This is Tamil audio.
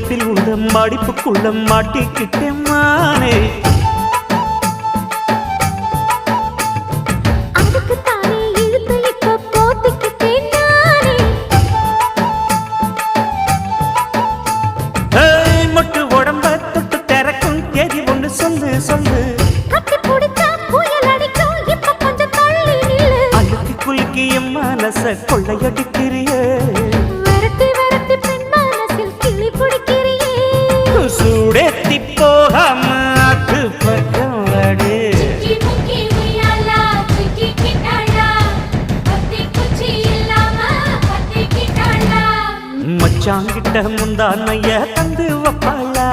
கழுத்தில் உள்ள மடிப்புக்குள்ள மாட்டிக்கிட்டேன் மானே. மொட்டு உடம்ப தொட்டு திறக்கும் தேதி ஒன்று சொல்லு சொல்லு. அழுத்தி குலுக்கி என் மனச கொள்ளையடிக்கிறியே. சூடேத்தி போகாம அது பக்கம் வாடு. மச்சாங்கிட்ட முந்தானைய தந்து வப்பாளா.